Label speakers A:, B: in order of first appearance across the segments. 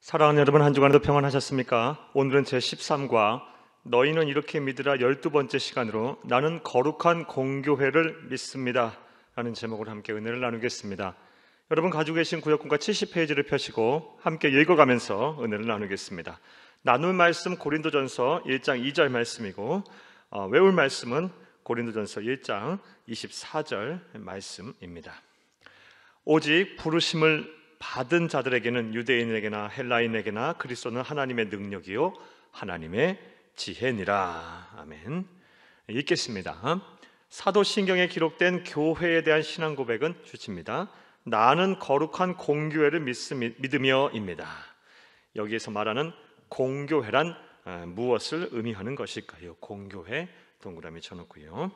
A: 사랑하는 여러분, 한 주간에도 평안하셨습니까? 오늘은 제13과 너희는 이렇게 믿으라 12번째 시간으로 나는 거룩한 공교회를 믿습니다 라는 제목으로 함께 은혜를 나누겠습니다. 여러분 가지고 계신 구역군과 70페이지를 펴시고 함께 읽어가면서 은혜를 나누겠습니다. 나눌 말씀 고린도전서 1장 2절 말씀이고 외울 말씀은 고린도전서 1장 24절 말씀입니다. 오직 부르심을 받은 자들에게는 유대인에게나 헬라인에게나 그리스도는 하나님의 능력이요 하나님의 지혜니라. 아멘. 읽겠습니다. 사도신경에 기록된 교회에 대한 신앙 고백은 주칩니다. 나는 거룩한 공교회를 믿으며입니다. 여기에서 말하는 공교회란 무엇을 의미하는 것일까요? 공교회 동그라미 쳐놓고요.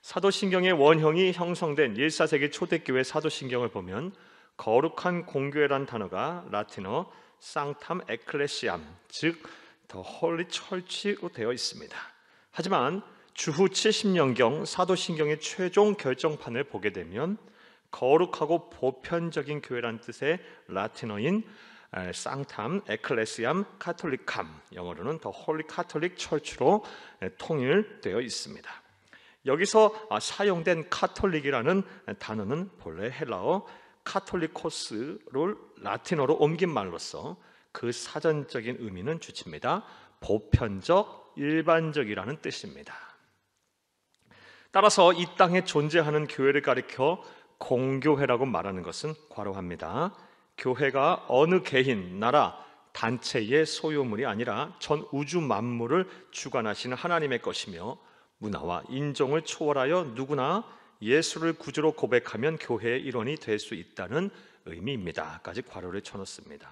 A: 사도신경의 원형이 형성된 1, 4세기 초대교회 사도신경을 보면 거룩한 공교회란 단어가 라틴어 사nctam ecclesiam, 즉 The Holy Church로 되어 있습니다. 하지만 주후 70년경 사도신경의 최종 결정판을 보게 되면 거룩하고 보편적인 교회란 뜻의 라틴어인 sanctam ecclesiam catholicam, 영어로는 The Holy Catholic Church로 통일되어 있습니다. 여기서 사용된 카톨릭이라는 단어는 본래 헬라어 카톨리코스를 라틴어로 옮긴 말로서 그 사전적인 의미는 주칩니다. 보편적, 일반적이라는 뜻입니다. 따라서 이 땅에 존재하는 교회를 가리켜 공교회라고 말하는 것은 과로합니다. 교회가 어느 개인, 나라, 단체의 소유물이 아니라 전 우주 만물을 주관하시는 하나님의 것이며 문화와 인종을 초월하여 누구나 예수를 구주로 고백하면 교회의 일원이 될 수 있다는 의미입니다. 까지 괄호를 쳐놓습니다.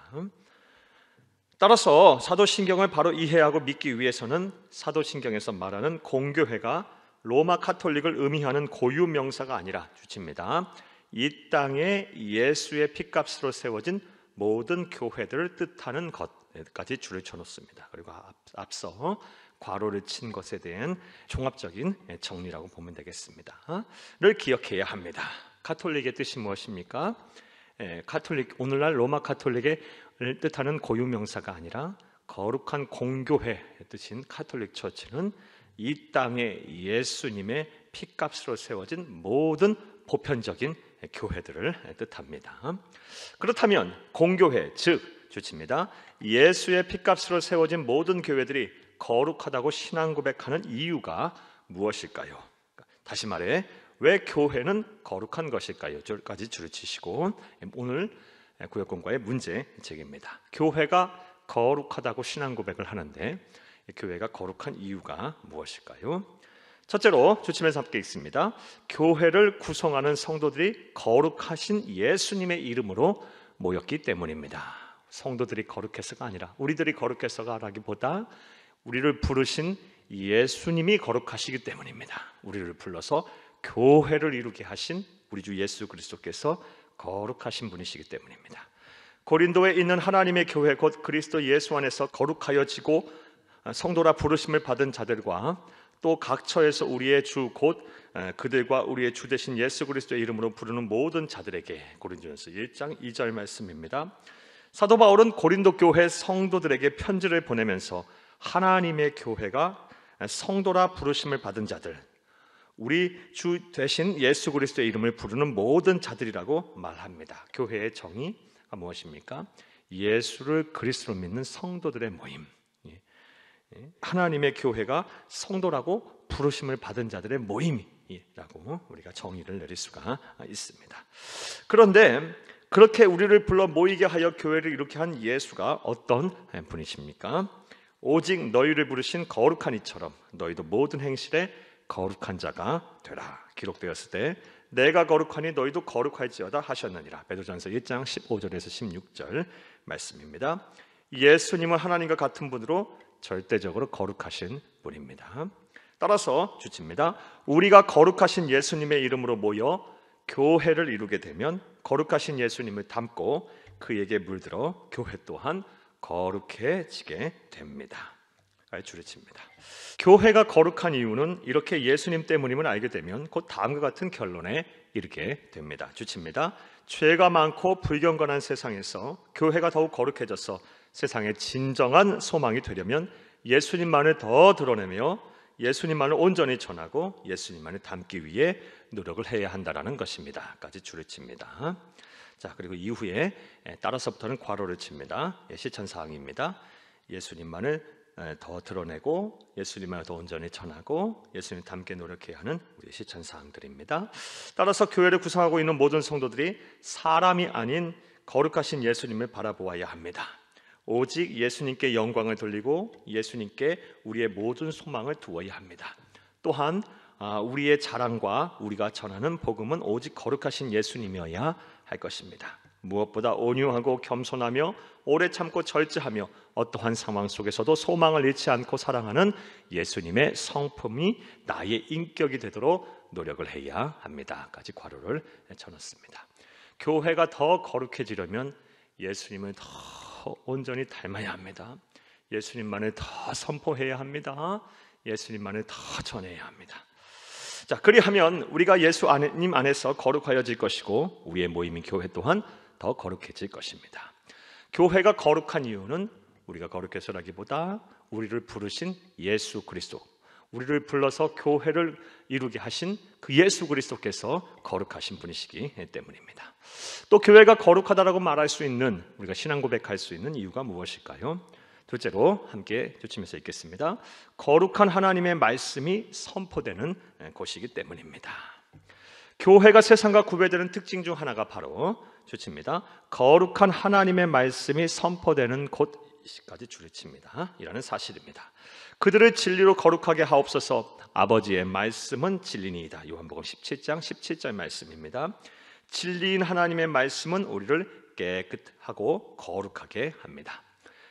A: 따라서 사도신경을 바로 이해하고 믿기 위해서는 사도신경에서 말하는 공교회가 로마 카톨릭을 의미하는 고유 명사가 아니라 주칩니다. 이 땅에 예수의 피값으로 세워진 모든 교회들을 뜻하는 것까지 줄을 쳐놓습니다. 그리고 앞서 괄호를 친 것에 대한 종합적인 정리라고 보면 되겠습니다. 를 기억해야 합니다. 카톨릭의 뜻이 무엇입니까? 카톨릭, 오늘날 로마 카톨릭의 뜻하는 고유명사가 아니라 거룩한 공교회의 뜻인 카톨릭 처치는 이 땅에 예수님의 피값으로 세워진 모든 보편적인 교회들을 뜻합니다. 그렇다면 공교회, 즉 주칩니다. 예수의 피값으로 세워진 모든 교회들이 거룩하다고 신앙 고백하는 이유가 무엇일까요? 다시 말해 왜 교회는 거룩한 것일까요? 저까지 줄을 치시고 오늘 구역공과의 문제제기입니다. 교회가 거룩하다고 신앙 고백을 하는데 교회가 거룩한 이유가 무엇일까요? 첫째로 주침에서 함께 읽습니다. 교회를 구성하는 성도들이 거룩하신 예수님의 이름으로 모였기 때문입니다. 성도들이 거룩해서가 아니라 우리들이 거룩해서가 라기보다 우리를 부르신 예수님이 거룩하시기 때문입니다. 우리를 불러서 교회를 이루게 하신 우리 주 예수 그리스도께서 거룩하신 분이시기 때문입니다. 고린도에 있는 하나님의 교회 곧 그리스도 예수 안에서 거룩하여지고 성도라 부르심을 받은 자들과 또 각 처에서 우리의 주 곧 그들과 우리의 주 되신 예수 그리스도의 이름으로 부르는 모든 자들에게, 고린도전서 1장 2절 말씀입니다. 사도 바울은 고린도 교회 성도들에게 편지를 보내면서 하나님의 교회가 성도라 부르심을 받은 자들, 우리 주 되신 예수 그리스도의 이름을 부르는 모든 자들이라고 말합니다. 교회의 정의가 무엇입니까? 예수를 그리스도로 믿는 성도들의 모임. 하나님의 교회가 성도라고 부르심을 받은 자들의 모임이라고 우리가 정의를 내릴 수가 있습니다. 그런데 그렇게 우리를 불러 모이게 하여 교회를 이렇게 한 예수가 어떤 분이십니까? 오직 너희를 부르신 거룩한 이처럼 너희도 모든 행실에 거룩한 자가 되라. 기록되었을 때 내가 거룩하니 너희도 거룩할지어다 하셨느니라. 베드로전서 1장 15절에서 16절 말씀입니다. 예수님은 하나님과 같은 분으로 절대적으로 거룩하신 분입니다. 따라서 주칩니다. 우리가 거룩하신 예수님의 이름으로 모여 교회를 이루게 되면 거룩하신 예수님을 닮고 그에게 물들어 교회 또한 거룩해지게 됩니다. 줄을 칩니다. 교회가 거룩한 이유는 이렇게 예수님 때문임을 알게 되면 곧 다음과 같은 결론에 이르게 됩니다. 주칩니다. 죄가 많고 불경건한 세상에서 교회가 더욱 거룩해져서 세상의 진정한 소망이 되려면 예수님만을 더 드러내며 예수님만을 온전히 전하고 예수님만을 닮기 위해 노력을 해야 한다는 것입니다. 까지 줄을 칩니다. 자, 그리고 이후에 따라서부터는 괄호를 칩니다. 실천사항입니다. 예수님만을 더 드러내고 예수님만을 더 온전히 전하고 예수님 닮게 노력해야 하는 우리 실천사항들입니다. 따라서 교회를 구성하고 있는 모든 성도들이 사람이 아닌 거룩하신 예수님을 바라보아야 합니다. 오직 예수님께 영광을 돌리고 예수님께 우리의 모든 소망을 두어야 합니다. 또한 우리의 자랑과 우리가 전하는 복음은 오직 거룩하신 예수님이어야 할 것입니다. 무엇보다 온유하고 겸손하며 오래 참고 절제하며 어떠한 상황 속에서도 소망을 잃지 않고 사랑하는 예수님의 성품이 나의 인격이 되도록 노력을 해야 합니다. 까지 괄호를 쳐놓습니다. 교회가 더 거룩해지려면 예수님을 더 온전히 닮아야 합니다. 예수님만을 더 선포해야 합니다. 예수님만을 더 전해야 합니다. 자, 그리하면 우리가 예수님 안에서 거룩하여질 것이고 우리의 모임인 교회 또한 더 거룩해질 것입니다. 교회가 거룩한 이유는 우리가 거룩해서라기보다 우리를 부르신 예수 그리스도, 우리를 불러서 교회를 이루게 하신 그 예수 그리스도께서 거룩하신 분이시기 때문입니다. 또 교회가 거룩하다라고 말할 수 있는, 우리가 신앙 고백할 수 있는 이유가 무엇일까요? 둘째로 함께 주치면서 읽겠습니다. 거룩한 하나님의 말씀이 선포되는 곳이기 때문입니다. 교회가 세상과 구별되는 특징 중 하나가 바로 주칩니다. 거룩한 하나님의 말씀이 선포되는 곳까지 줄여칩니다. 이라는 사실입니다. 그들을 진리로 거룩하게 하옵소서. 아버지의 말씀은 진리니이다. 요한복음 17장 17절 말씀입니다. 진리인 하나님의 말씀은 우리를 깨끗하고 거룩하게 합니다.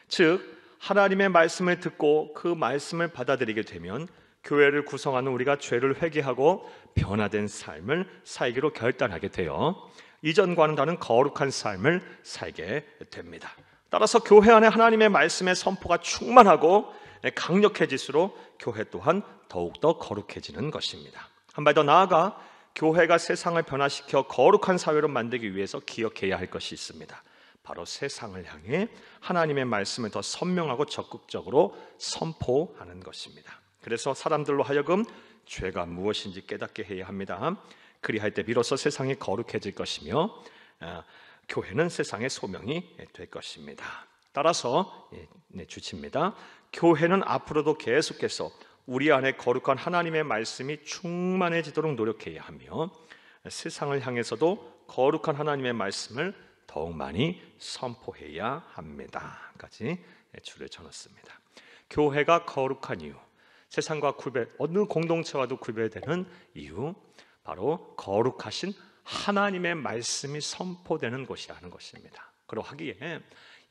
A: 즉 하나님의 말씀을 듣고 그 말씀을 받아들이게 되면 교회를 구성하는 우리가 죄를 회개하고 변화된 삶을 살기로 결단하게 되어 이전과는 다른 거룩한 삶을 살게 됩니다. 따라서 교회 안에 하나님의 말씀의 선포가 충만하고 강력해질수록 교회 또한 더욱더 거룩해지는 것입니다. 한 발 더 나아가 교회가 세상을 변화시켜 거룩한 사회로 만들기 위해서 기억해야 할 것이 있습니다. 바로 세상을 향해 하나님의 말씀을 더 선명하고 적극적으로 선포하는 것입니다. 그래서 사람들로 하여금 죄가 무엇인지 깨닫게 해야 합니다. 그리할 때 비로소 세상이 거룩해질 것이며 교회는 세상의 소명이 될 것입니다. 따라서 주칩니다. 교회는 앞으로도 계속해서 우리 안에 거룩한 하나님의 말씀이 충만해지도록 노력해야 하며 세상을 향해서도 거룩한 하나님의 말씀을 더욱 많이 선포해야 합니다. 까지 줄을 쳐놨습니다. 교회가 거룩한 이유, 세상과 어느 공동체와도 구별되는 이유, 바로 거룩하신 하나님의 말씀이 선포되는 곳이라는 것입니다. 그러하기에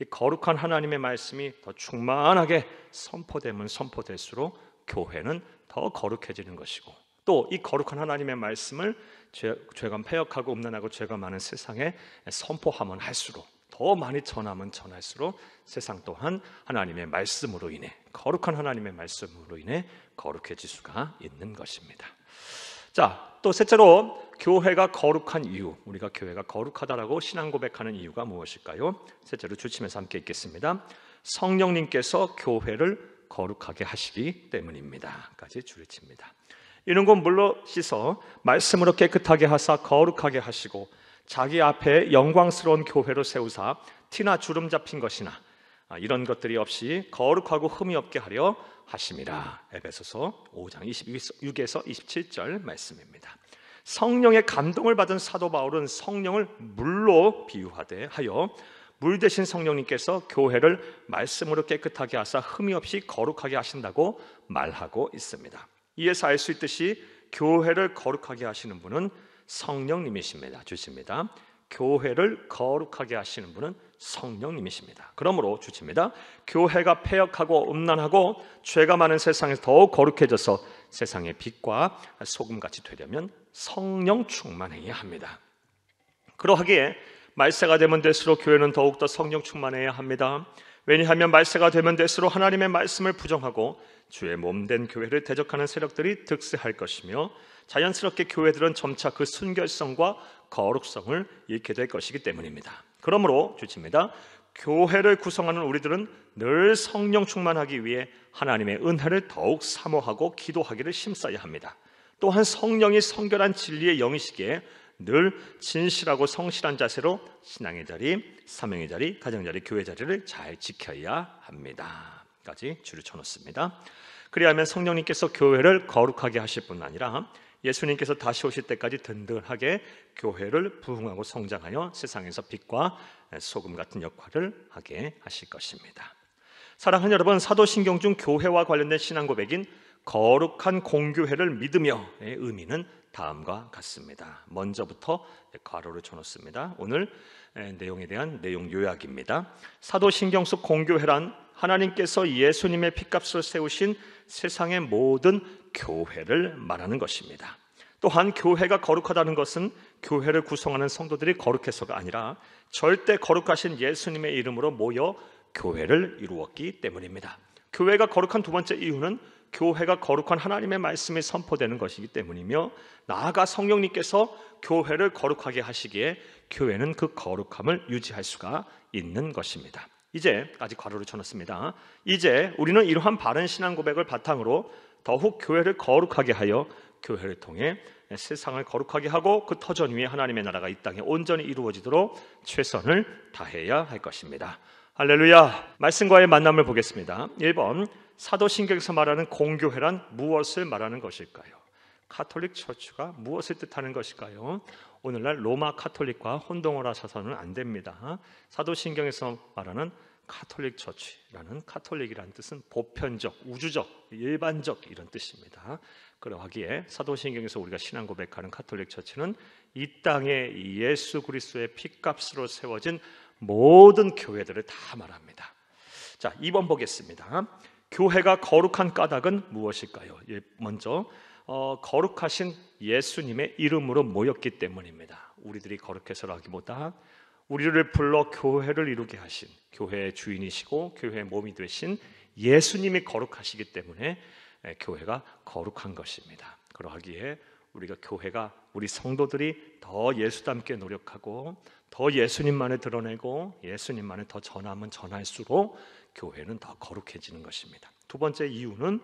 A: 이 거룩한 하나님의 말씀이 더 충만하게 선포되면 선포될수록 교회는 더 거룩해지는 것이고, 또 이 거룩한 하나님의 말씀을 죄가 패역하고 음란하고 죄가 많은 세상에 선포하면 할수록, 더 많이 전하면 전할수록 세상 또한 하나님의 말씀으로 인해, 거룩한 하나님의 말씀으로 인해 거룩해질 수가 있는 것입니다. 자, 또 셋째로 교회가 거룩한 이유, 우리가 교회가 거룩하다라고 신앙 고백하는 이유가 무엇일까요? 셋째로 주치면서 함께 읽겠습니다. 성령님께서 교회를 거룩하게 하시기 때문입니다. 까지 줄을 칩니다. 이는 곧 물로 씻어 말씀으로 깨끗하게 하사 거룩하게 하시고 자기 앞에 영광스러운 교회로 세우사 티나 주름 잡힌 것이나 이런 것들이 없이 거룩하고 흠이 없게 하려 하심이라. 에베소서 5장 26에서 27절 말씀입니다. 성령의 감동을 받은 사도 바울은 성령을 물로 비유하되 하여 물 대신 성령님께서 교회를 말씀으로 깨끗하게 하사 흠이 없이 거룩하게 하신다고 말하고 있습니다. 이에서 알 수 있듯이 교회를 거룩하게 하시는 분은 성령님이십니다. 주십니다. 교회를 거룩하게 하시는 분은 성령님이십니다. 그러므로 주십니다. 교회가 패역하고 음란하고 죄가 많은 세상에서 더욱 거룩해져서 세상의 빛과 소금같이 되려면 성령 충만해야 합니다. 그러하기에 말세가 되면 될수록 교회는 더욱더 성령 충만해야 합니다. 왜냐하면 말세가 되면 될수록 하나님의 말씀을 부정하고 주의 몸된 교회를 대적하는 세력들이 득세할 것이며 자연스럽게 교회들은 점차 그 순결성과 거룩성을 잃게 될 것이기 때문입니다. 그러므로 주칩니다. 교회를 구성하는 우리들은 늘 성령 충만하기 위해 하나님의 은혜를 더욱 사모하고 기도하기를 힘써야 합니다. 또한 성령이 성결한 진리의 영이시기에 늘 진실하고 성실한 자세로 신앙의 자리, 사명의 자리, 가정 자리, 교회 자리를 잘 지켜야 합니다. 까지 줄을 쳐놓습니다. 그리하면 성령님께서 교회를 거룩하게 하실 뿐 아니라 예수님께서 다시 오실 때까지 든든하게 교회를 부흥하고 성장하여 세상에서 빛과 소금 같은 역할을 하게 하실 것입니다. 사랑하는 여러분, 사도신경 중 교회와 관련된 신앙 고백인 거룩한 공교회를 믿으며의 의미는 다음과 같습니다. 먼저부터 괄호를 쳐놓습니다. 오늘 내용에 대한 내용 요약입니다. 사도신경 속 공교회란 하나님께서 예수님의 핏값으로 세우신 세상의 모든 교회를 말하는 것입니다. 또한 교회가 거룩하다는 것은 교회를 구성하는 성도들이 거룩해서가 아니라 절대 거룩하신 예수님의 이름으로 모여 교회를 이루었기 때문입니다. 교회가 거룩한 두 번째 이유는 교회가 거룩한 하나님의 말씀이 선포되는 것이기 때문이며, 나아가 성령님께서 교회를 거룩하게 하시기에 교회는 그 거룩함을 유지할 수가 있는 것입니다. 이제 아직 괄호를 쳐놨습니다. 이제 우리는 이러한 바른 신앙 고백을 바탕으로 더욱 교회를 거룩하게 하여 교회를 통해 세상을 거룩하게 하고 그 터전 위에 하나님의 나라가 이 땅에 온전히 이루어지도록 최선을 다해야 할 것입니다. 할렐루야. 말씀과의 만남을 보겠습니다. 1번, 사도신경에서 말하는 공교회란 무엇을 말하는 것일까요? 카톨릭 처치가 무엇을 뜻하는 것일까요? 오늘날 로마 카톨릭과 혼동을 하셔서는 안 됩니다. 사도신경에서 말하는 카톨릭 처치라는, 카톨릭이라는 뜻은 보편적, 우주적, 일반적 이런 뜻입니다. 그러하기에 사도신경에서 우리가 신앙 고백하는 카톨릭 처치는 이 땅에 예수 그리스도의 핏값으로 세워진 모든 교회들을 다 말합니다. 자, 2번 보겠습니다. 교회가 거룩한 까닭은 무엇일까요? 먼저 거룩하신 예수님의 이름으로 모였기 때문입니다. 우리들이 거룩해서라기보다 우리를 불러 교회를 이루게 하신, 교회의 주인이시고 교회의 몸이 되신 예수님이 거룩하시기 때문에 교회가 거룩한 것입니다. 그러하기에 우리가 교회가, 우리 성도들이 더 예수 닮게 노력하고 더 예수님만을 드러내고 예수님만을 더 전하면 전할수록 교회는 더 거룩해지는 것입니다. 두 번째 이유는,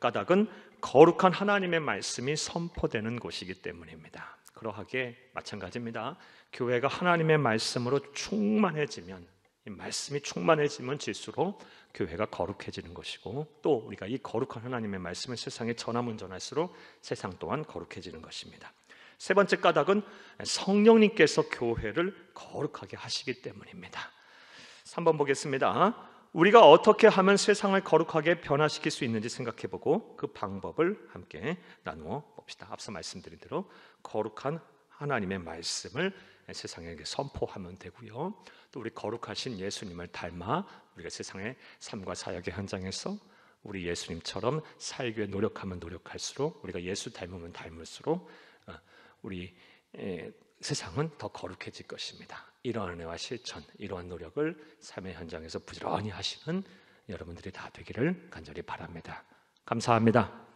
A: 까닭은 거룩한 하나님의 말씀이 선포되는 곳이기 때문입니다. 그러하기에 마찬가지입니다. 교회가 하나님의 말씀으로 충만해지면, 이 말씀이 충만해지면 질수록 교회가 거룩해지는 것이고, 또 우리가 이 거룩한 하나님의 말씀을 세상에 전하면 전할수록 세상 또한 거룩해지는 것입니다. 세 번째 까닭은 성령님께서 교회를 거룩하게 하시기 때문입니다. 3번 보겠습니다. 우리가 어떻게 하면 세상을 거룩하게 변화시킬 수 있는지 생각해보고 그 방법을 함께 나누어 봅시다. 앞서 말씀드린 대로 거룩한 하나님의 말씀을 세상에게 선포하면 되고요. 또 우리 거룩하신 예수님을 닮아 우리가 세상의 삶과 사역의 현장에서 우리 예수님처럼 살기 위해 노력하면 노력할수록, 우리가 예수 닮으면 닮을수록 우리 세상은 더 거룩해질 것입니다. 이러한 은혜와 실천, 이러한 노력을 삶의 현장에서 부지런히 하시는 여러분들이 다 되기를 간절히 바랍니다. 감사합니다.